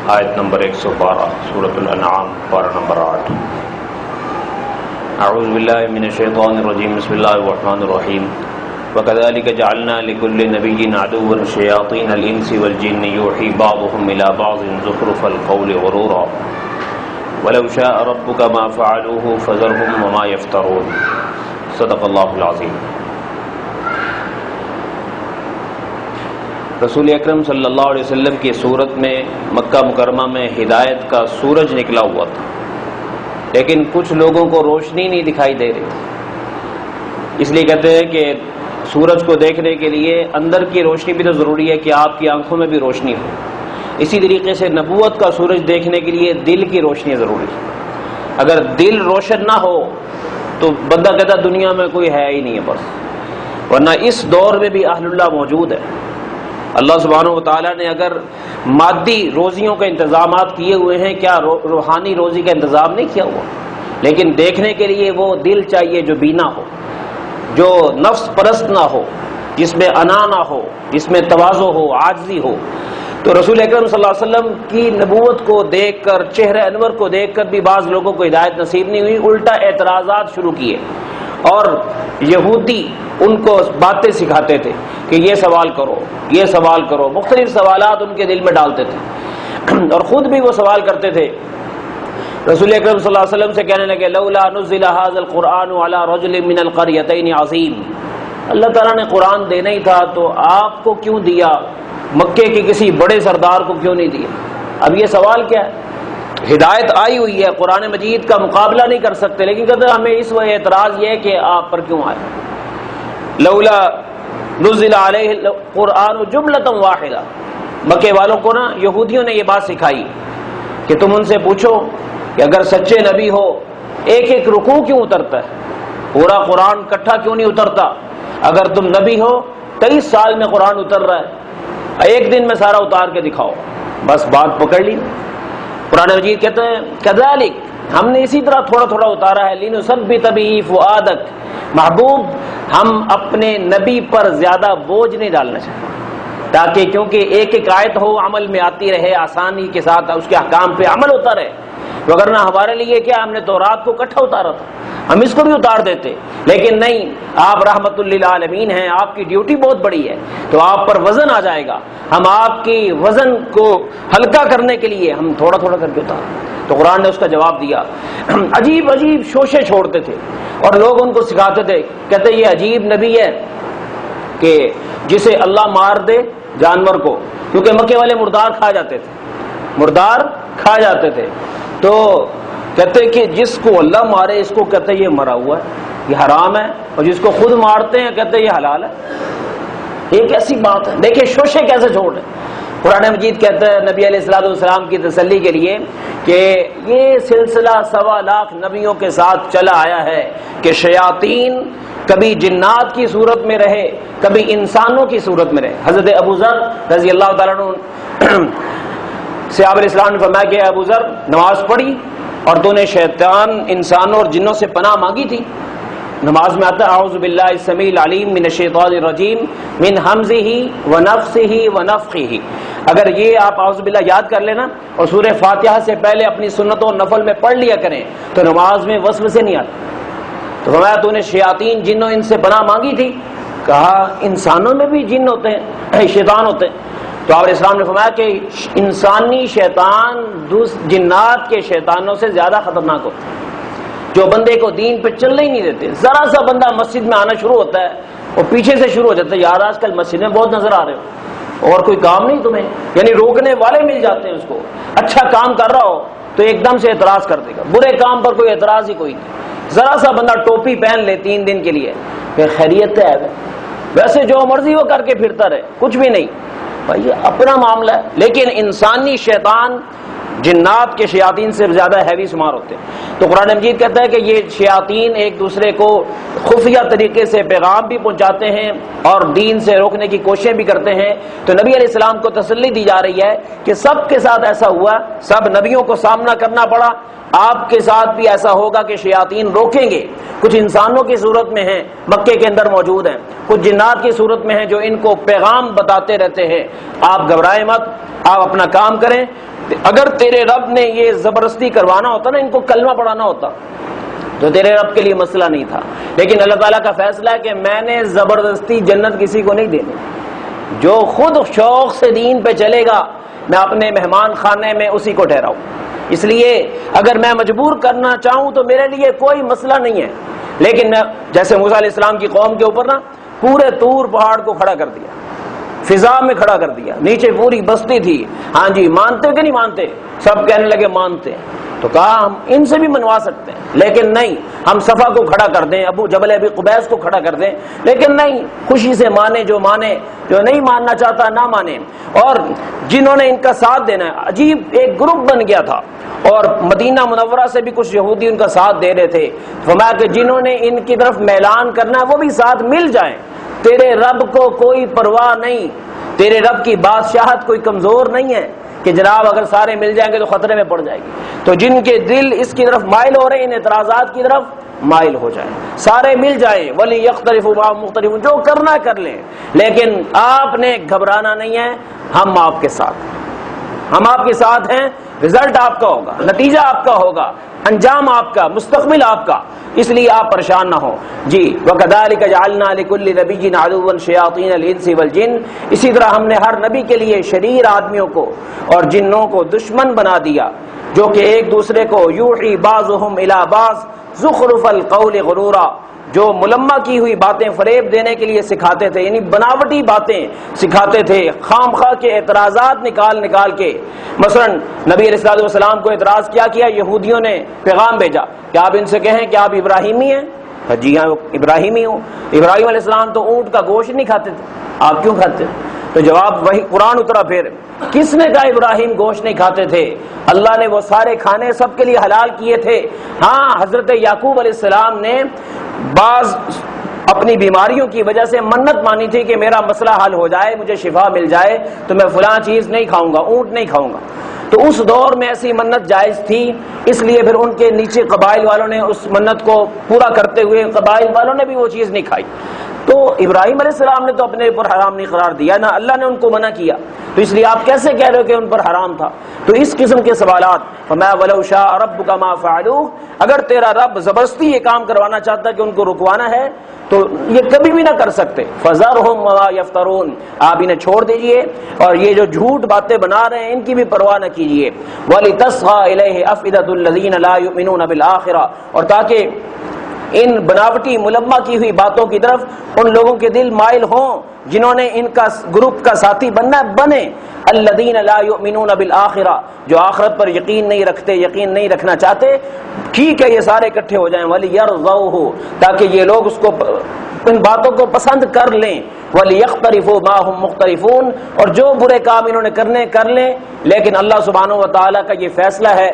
آیت نمبر 112 سورۃ الانعام پارہ نمبر 8۔ اعوذ باللہ من الشیطان الرجیم، بسم اللہ الرحمن الرحیم۔ وَكَذَلِكَ جَعَلْنَا لِكُلِّ نَبِيٍّ عَدُوًّا شَيَاطِينَ الْإِنسِ وَالْجِنِّ يُوحِي بَعْضُهُمْ إِلَى بَعْضٍ زُخْرُفَ الْقَوْلِ غُرُورًا وَلَوْ شَاءَ رَبُّكَ مَا فَعَلُوهُ فَذَرْهُمْ وَمَا يَفْتَرُونَ۔ صدق اللہ العظیم۔ رسول اکرم صلی اللہ علیہ وسلم کی صورت میں مکہ مکرمہ میں ہدایت کا سورج نکلا ہوا تھا، لیکن کچھ لوگوں کو روشنی نہیں دکھائی دے رہی تھی۔ اس لیے کہتے ہیں کہ سورج کو دیکھنے کے لیے اندر کی روشنی بھی تو ضروری ہے کہ آپ کی آنکھوں میں بھی روشنی ہو۔ اسی طریقے سے نبوت کا سورج دیکھنے کے لیے دل کی روشنی ضروری ہے۔ اگر دل روشن نہ ہو تو بندہ کہتا دنیا میں کوئی ہے ہی نہیں ہے بس، ورنہ اس دور میں بھی اہل اللہ موجود ہے۔ اللہ سبحانہ و تعالیٰ نے اگر مادی روزیوں کے انتظامات کیے ہوئے ہیں، کیا روحانی روزی کا انتظام نہیں کیا ہوا؟ لیکن دیکھنے کے لیے وہ دل چاہیے جو بینا ہو، جو نفس پرست نہ ہو، جس میں انا نہ ہو، جس میں تواضع ہو، عاجزی ہو۔ تو رسول اکرم صلی اللہ علیہ وسلم کی نبوت کو دیکھ کر، چہرہ انور کو دیکھ کر بھی بعض لوگوں کو ہدایت نصیب نہیں ہوئی، الٹا اعتراضات شروع کیے، اور یہودی ان کو باتیں سکھاتے تھے کہ یہ سوال کرو، یہ سوال کرو، مختلف سوالات ان کے دل میں ڈالتے تھے، اور خود بھی وہ سوال کرتے تھے۔ رسول اکرم صلی اللہ علیہ وسلم سے کہنے لگے لولا نزل هذا القرآن على رجل من القريتين عظیم، اللہ تعالیٰ نے قرآن دینا ہی تھا تو آپ کو کیوں دیا، مکے کے کسی بڑے سردار کو کیوں نہیں دیا؟ اب یہ سوال کیا ہے؟ ہدایت آئی ہوئی ہے، قرآن مجید کا مقابلہ نہیں کر سکتے، لیکن کہتے ہیں ہمیں اس وجہ اعتراض یہ ہے کہ آپ پر کیوں آئے۔ لولا نزل علیہ القرآن جملۃ واحدہ، مکے والوں کو نا یہودیوں نے یہ بات سکھائی کہ تم ان سے پوچھو کہ اگر سچے نبی ہو ایک ایک رکوع کیوں اترتا ہے، پورا قرآن کٹھا کیوں نہیں اترتا؟ اگر تم نبی ہو 23 سال میں قرآن اتر رہا ہے، ایک دن میں سارا اتار کے دکھاؤ، بس بات پکڑ لی۔ قرآن مجید کہتے ہیں کذالک، ہم نے اسی طرح تھوڑا تھوڑا اتارا ہے، لنثبت بہ فؤادک، محبوب ہم اپنے نبی پر زیادہ بوجھ نہیں ڈالنا چاہتے، تاکہ کیونکہ ایک ایک آیت ہو عمل میں آتی رہے، آسانی کے ساتھ اس کے احکام پہ عمل ہوتا رہے۔ وگرنہ ہمارے لیے کیا، ہم نے تورات کو کٹھا اتارا تھا، ہم اس کو بھی اتار دیتے، لیکن نہیں، آپ رحمت للعالمین ہیں، آپ کی ڈیوٹی بہت بڑی ہے، تو آپ پر وزن آ جائے گا، ہم آپ کی وزن کو ہلکا کرنے کے لیے ہم تھوڑا تھوڑا کر کے اتارا۔ تو قرآن نے اس کا جواب دیا۔ عجیب عجیب شوشے چھوڑتے تھے اور لوگ ان کو سکھاتے تھے، کہتے یہ عجیب نبی ہے کہ جسے اللہ مار دے جانور کو، کیونکہ مکے والے مردار کھا جاتے تھے، مردار کھا جاتے تھے، تو کہتے کہ جس کو اللہ مارے اس کو کہتے یہ مرا ہوا ہے، یہ حرام ہے، اور جس کو خود مارتے ہیں کہتے یہ حلال ہے۔ ایک ایسی بات ہے، دیکھیں شوشے کیسے چھوڑ رہے۔ قرآن مجید کہتا ہے نبی علیہ الصلوۃ والسلام کی تسلی کے لیے کہ یہ سلسلہ 1.25 لاکھ نبیوں کے ساتھ چلا آیا ہے کہ شیاطین کبھی جنات کی صورت میں رہے، کبھی انسانوں کی صورت میں رہے۔ حضرت ابو ذر رضی اللہ تعالیٰ عنہ سے آپ علیہ السلام نے فرمایا کہ ابو ذر نماز پڑھی اور تو نے شیطان انسانوں اور جنوں سے پناہ مانگی تھی۔ نماز میں آتا ہے اعوذ باللہ السمیع العلیم من الشیطان الرجیم من حمزہ ونفثہ ونفخہ، اگر یہ آپ اعوذ باللہ یاد کر لینا اور سورہ فاتحہ سے پہلے اپنی سنتوں اور نفل میں پڑھ لیا کریں تو نماز میں وسوسے نہیں آتے۔ تو فرمایا تو نے شیاطین جنوں ان سے پناہ مانگی تھی، کہا انسانوں میں بھی جن ہوتے ہیں، شیطان ہوتے ہیں۔ تو آپ علیہ السلام نے فرمایا کہ انسانی شیطان جنات کے شیطانوں سے زیادہ خطرناک ہوتے ہیں، جو بندے کو دین پہ چلنے ہی نہیں دیتے۔ ذرا سا بندہ مسجد میں آنا شروع ہوتا ہے اور پیچھے سے شروع ہو جاتا ہے، یار آج کل مسجد میں بہت نظر آ رہے ہو اور کوئی کام نہیں تمہیں، یعنی روکنے والے مل جاتے ہیں اس کو۔ اچھا کام کر رہا ہو تو ایک دم سے اعتراض کر دے گا، برے کام پر کوئی اعتراض ہی کوئی نہیں۔ ذرا سا بندہ ٹوپی پہن لے 3 دن کے لیے، پھر خیریت ہے، ویسے جو مرضی وہ کر کے پھرتا رہے، کچھ بھی نہیں بھائی، یہ اپنا معاملہ ہے۔ لیکن انسانی شیطان جنات کے شیاطین سے زیادہ ہیوی شمار ہوتے ہیں۔ تو قرآن مجید کہتا ہے کہ یہ شیاطین ایک دوسرے کو خفیہ طریقے سے پیغام بھی پہنچاتے ہیں اور دین سے روکنے کی کوششیں بھی کرتے ہیں۔ تو نبی علیہ السلام کو تسلی دی جا رہی ہے کہ سب کے ساتھ ایسا ہوا، سب نبیوں کو سامنا کرنا پڑا، آپ کے ساتھ بھی ایسا ہوگا کہ شیاطین روکیں گے. کچھ انسانوں کی صورت میں ہیں مکے کے اندر موجود ہیں, کچھ جنات کی صورت میں ہیں جو ان کو پیغام بتاتے رہتے ہیں. آپ گھبرائیں مت, آپ اپنا کام کریں. اگر تیرے رب نے یہ زبردستی کروانا ہوتا نا, ان کو کلمہ پڑھانا ہوتا, تو تیرے رب کے لیے مسئلہ نہیں تھا. لیکن اللہ تعالیٰ کا فیصلہ ہے کہ میں نے زبردستی جنت کسی کو نہیں دینی. جو خود شوق سے دین پہ چلے گا میں اپنے مہمان خانے میں اسی کو ٹھہراؤں. اس لیے اگر میں مجبور کرنا چاہوں تو میرے لیے کوئی مسئلہ نہیں ہے. لیکن میں جیسے موسیٰ علیہ السلام کی قوم کے اوپر نا پورے طور پہاڑ کو کھڑا کر دیا, فضا میں کھڑا کر دیا, نیچے پوری بستی تھی. ہاں جی مانتے کہ نہیں مانتے؟ سب کہنے لگے مانتے. تو کہا ہم ان سے بھی منوا سکتے ہیں, لیکن نہیں, ہم صفا کو کھڑا کر دیں, ابو جبل ابی قبیس کو کھڑا کر دیں, لیکن نہیں, خوشی سے مانے, جو نہیں ماننا چاہتا نہ مانے. اور جنہوں نے ان کا ساتھ دینا ہے, عجیب ایک گروپ بن گیا تھا, اور مدینہ منورہ سے بھی کچھ یہودی ان کا ساتھ دے رہے تھے. فرمایا کہ جنہوں نے ان کی طرف میلان کرنا ہے وہ بھی ساتھ مل جائیں. تیرے رب کو کوئی پرواہ نہیں, تیرے رب کی بادشاہت کوئی کمزور نہیں ہے کہ جناب اگر سارے مل جائیں گے تو خطرے میں پڑ جائے گی. تو جن کے دل اس کی طرف مائل ہو رہے ہیں ان اعتراضات کی طرف مائل ہو جائیں, سارے مل جائیں. ولی یختلفوا معهم مختلفون, جو کرنا کر لیں, لیکن آپ نے گھبرانا نہیں ہے. ہم آپ کے ساتھ, ہم آپ کے ساتھ ہیں. رزلٹ آپ کا ہوگا, نتیجہ آپ کا ہوگا, انجام آپ کا, مستقبل آپ کا. اس لیے آپ پریشان نہ ہوں. جی وَكَذَلِكَ جَعَلْنَا لِكُلِّ نَبِيٍّ عَدُوًّا شَيَاطِينَ الْإِنسِ وَالْجِنِّ, اسی طرح ہم نے ہر نبی کے لیے شریر آدمیوں کو اور جنوں کو دشمن بنا دیا, جو کہ ایک دوسرے کو یوحی بعضهم الی بعض زخرف القول غرورا, جو ملمہ کی ہوئی باتیں فریب دینے کے لیے سکھاتے تھے, یعنی بناوٹی باتیں سکھاتے تھے, خام خواہ کے اعتراضات نکال کے. مثلا نبی علیہ الصلوۃ والسلام کو اعتراض کیا یہودیوں نے پیغام بھیجا کہ آپ ان سے کہیں کہ آپ ابراہیمی ہیں. جی ہاں ابراہیمی ہوں. ابراہیم علیہ السلام تو اونٹ کا گوشت نہیں کھاتے تھے, آپ کیوں کھاتے؟ تو جواب وہی قرآن اترا. پھر کس نے کہا ابراہیم گوشت نہیں کھاتے تھے؟ اللہ نے وہ سارے کھانے سب کے لیے حلال کیے تھے. ہاں حضرت یعقوب علیہ السلام نے بعض اپنی بیماریوں کی وجہ سے منت مانی تھی کہ میرا مسئلہ حل ہو جائے, مجھے شفا مل جائے تو میں فلاں چیز نہیں کھاؤں گا, اونٹ نہیں کھاؤں گا. تو اس دور میں ایسی منت جائز تھی, اس لیے پھر ان کے نیچے قبائل والوں نے اس منت کو پورا کرتے ہوئے قبائل والوں نے بھی وہ چیز نہیں کھائی. تو ابراہیم علیہ السلام نے تو اپنے اوپر حرام نہیں قرار دیا نا, اللہ نے ان کو منع کیا. تو اس لیے آپ کیسے کہہ رہے ہو کہ ان پر حرام تھا؟ تو اس قسم کے سوالات, فَمَا وَلَوْ شَاءَ رَبُّكَ مَا فَعَلُوهُ, اگر تیرا رب زبردستی یہ کام کروانا چاہتا کہ ان کو رکوانا ہے تو یہ کبھی بھی نہ کر سکتے. فَذَرْهُمْ وَمَا يَفْتَرُونَ, آپ انہیں چھوڑ دیجئے, اور یہ جو جھوٹ باتیں بنا رہے ہیں ان کی بھی پرواہ نہ کیجئے. وَلِتَصْغَى إِلَيْهِ أَفْئِدَةُ الَّذِينَ لَا يُؤْمِنُونَ بِالْآخِرَةِ, اور تاکہ ان بناوٹی ملمہ کی ہوئی باتوں کی طرف ان لوگوں کے دل مائل ہوں جنہوں نے ان کا گروپ کا ساتھی بننا بنے. الذین لا یؤمنون بالآخرہ, جو آخرت پر یقین نہیں رکھتے, یقین نہیں رکھنا چاہتے. ٹھیک ہے یہ سارے اکٹھے ہو جائیں, وَلِيَرْضَوْهُ, تاکہ یہ لوگ اس کو ان باتوں کو پسند کر لیں. وَلِيَخْتَرِفُوا مَا هُمْ مُخْتَرِفُونَ, اور جو برے کام انہوں نے کرنے کر لیں. لیکن اللہ سبحانہ و تعالیٰ کا یہ فیصلہ ہے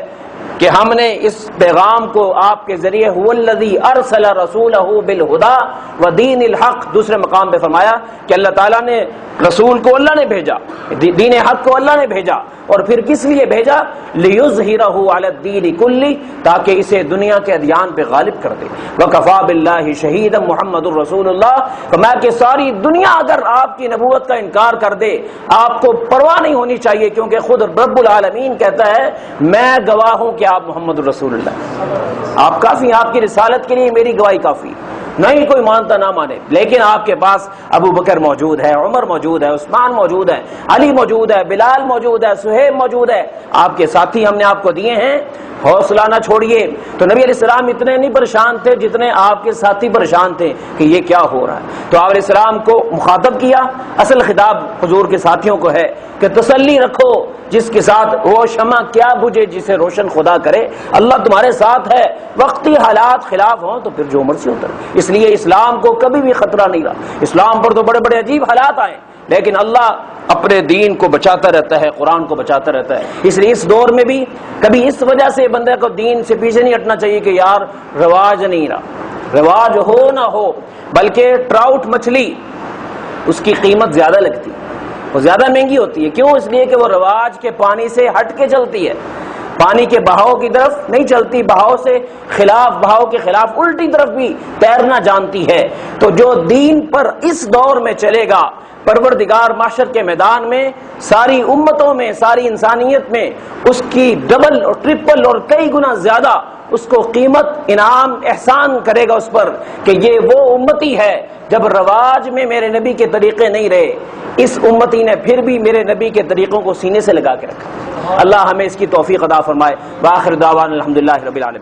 کہ ہم نے اس پیغام کو آپ کے ذریعے هو الذی ارسل رسولہ بالہدی ودین الحق, دوسرے مقام پہ فرمایا کہ اللہ تعالیٰ نے رسول کو اللہ نے بھیجا, دین حق کو اللہ نے بھیجا, اور پھر کس لیے بھیجا؟ لیظہرہ علی الدین کلہ, تاکہ اسے دنیا کے ادیان پہ غالب کر دے. وکفی باللہ شہیدا محمد الرسول اللہ, فرمایا کہ ساری دنیا اگر آپ کی نبوت کا انکار کر دے آپ کو پرواہ نہیں ہونی چاہیے, کیونکہ خود رب العالمین کہتا ہے میں گواہ ہوں کہ آپ محمد الرسول اللہ, آپ کافی, آپ کی رسالت کے لیے میری گواہی کافی. نہیں کوئی مانتا نہ مانے, لیکن آپ کے پاس ابو بکر موجود ہے, عمر موجود ہے, عثمان موجود ہے, علی موجود ہے, بلال موجود ہے, سہیب موجود ہے, آپ کے ساتھی ہم نے آپ کو دیے ہیں, حوصلہ نہ چھوڑیے. تو نبی علیہ السلام اتنے نہیں پریشان تھے جتنے آپ کے ساتھی پریشان تھے کہ یہ کیا ہو رہا ہے. تو آپ علیہ السلام کو مخاطب کیا. اصل خطاب حضور کے ساتھیوں کو ہے کہ تسلی رکھو, جس کے ساتھ وہ شمع کیا بجھے جسے روشن خدا کرے. اللہ تمہارے ساتھ ہے, وقتی حالات خلاف ہوں تو پھر جو مرضی ہوتا ہے. اس لیے اسلام کو کبھی بھی خطرہ نہیں رہا. اسلام پر تو بڑے بڑے عجیب حالات آئے, لیکن اللہ اپنے دین کو بچاتا رہتا ہے, قرآن کو بچاتا رہتا ہے. اس لیے اس دور میں بھی کبھی اس وجہ سے بندے کو دین سے پیچھے نہیں ہٹنا چاہیے کہ یار رواج نہیں رہا. رواج ہو نہ ہو, بلکہ ٹراؤٹ مچھلی اس کی قیمت زیادہ لگتی, وہ زیادہ مہنگی ہوتی ہے. کیوں؟ اس لیے کہ وہ رواج کے پانی سے ہٹ کے چلتی ہے. پانی کے بہاؤ کی طرف نہیں چلتی، بہاؤ سے خلاف، بہاؤ کے خلاف الٹی طرف بھی تیرنا جانتی ہے۔ تو جو دین پر اس دور میں چلے گا، پروردگار معاشر کے میدان میں ساری امتوں میں، ساری انسانیت میں اس کی ڈبل اور ٹرپل اور کئی گنا زیادہ اس کو قیمت، انعام، احسان کرے گا اس پر کہ یہ وہ امتی ہے جب رواج میں میرے نبی کے طریقے نہیں رہے، اس امتی نے پھر بھی میرے نبی کے طریقوں کو سینے سے لگا کے رکھا۔ اللہ ہمیں اس کی توفیق عطا فرمائے۔ وآخر دعوانا الحمدللہ رب العالمین۔